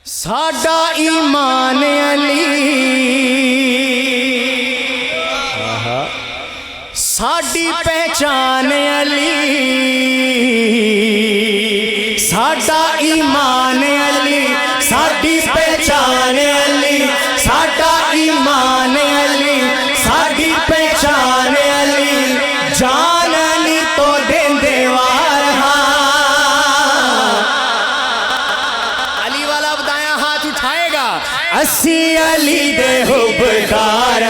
साडा ईमान अली, साडी पहचान अली, साडा ईमान अली, साडी पहचान अली, साडा ईमान अली, साडी पहचान अली, जान अली तो देंदे वार असी अली दे हुबदार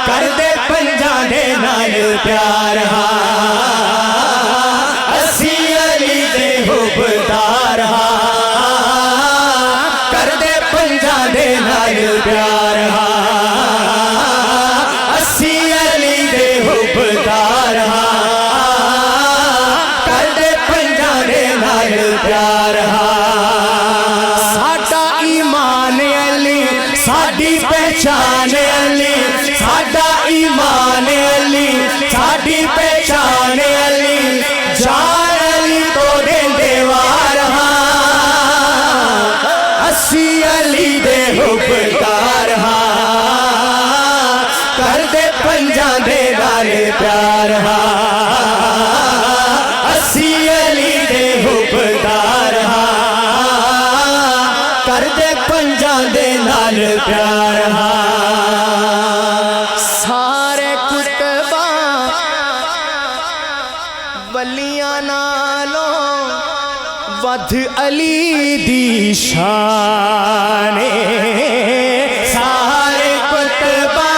कर दे पंजा दे नाल प्यार असी अली दे हुबदार कर दे पंजा दे नाल प्यार असी अली दे हुबदार कर दे पंजा दे नाल प्यार साडी पहचान अली, साडा ईमान अली, साडी पहचान अली, जान अली तो देंदे वार असी अली दे हुबदार कर दे पंजा दे नाल प्यार असी अली दे हुबदार कर दे पंजा दे नाल प्यार सारे कुतबा वलियां नालों वध अली दी शान सारे कुतबा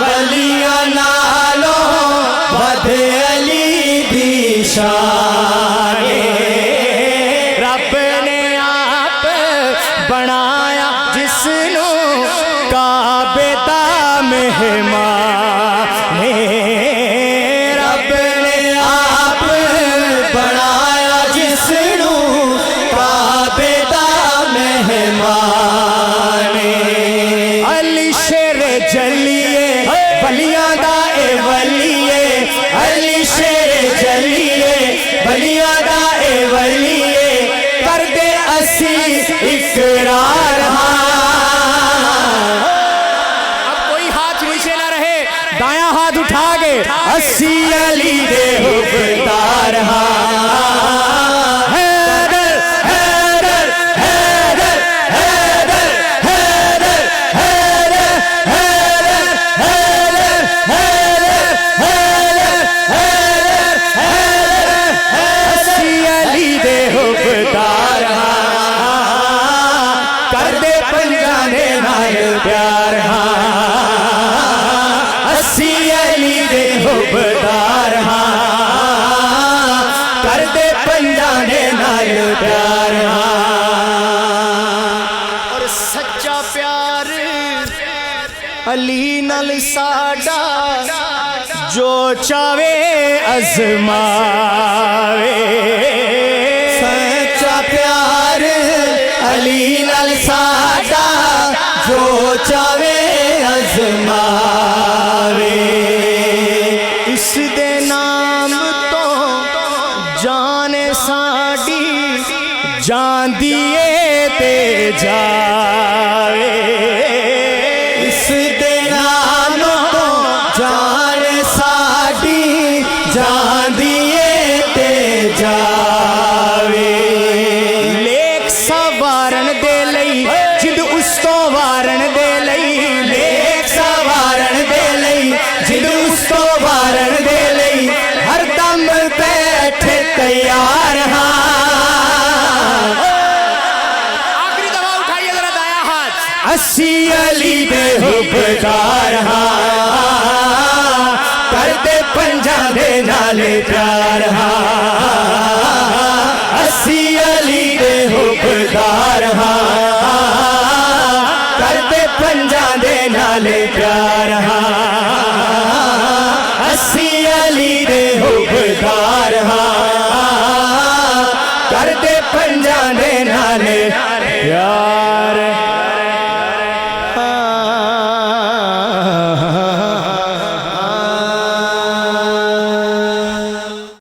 वलियां नालों वध अली दी शान रब ने आप बनाया जिसनू काबे दा मेहमान रब ने आप बनाया जिसनू काबे दा मेहमान अली शेर जलिए बलियां दा ए वलिए अली शेर जलिए बलियां दा ए वलिए कर दे असी इकरार अब कोई हाथ नीचे ना रहे, दायां हाथ उठा के असी अली दे हुबदार हैदर हैदर हैदर हैदर हैदर हैदर हैदर हैदर हैदर हैदर हैदर असी अली दे हुबदार कर दे पंजा दे नाल प्यार असी अली दे हुबदार कर दे पंजा दे नाल प्यार और सच्चा प्यार अली नाल साडा जो चावे अजमावे सच्चा प्यार अली नाल साडा जो चावे अजमावे इस दे नाम तो जाने साडी जांदिए ते जावे इस दे नाम तो जाने साडी जांदिए ते जावे वारण दे लई जिद उस तो वारण दे लई लेख सवारण दे लई जिद उस तो वारण दे लई हर दम बैठे तैयार आखिरी दफा उठाइए जरा दाया हाथ असी अली दे हुबदार कर दे पंजा दे नाल प्यार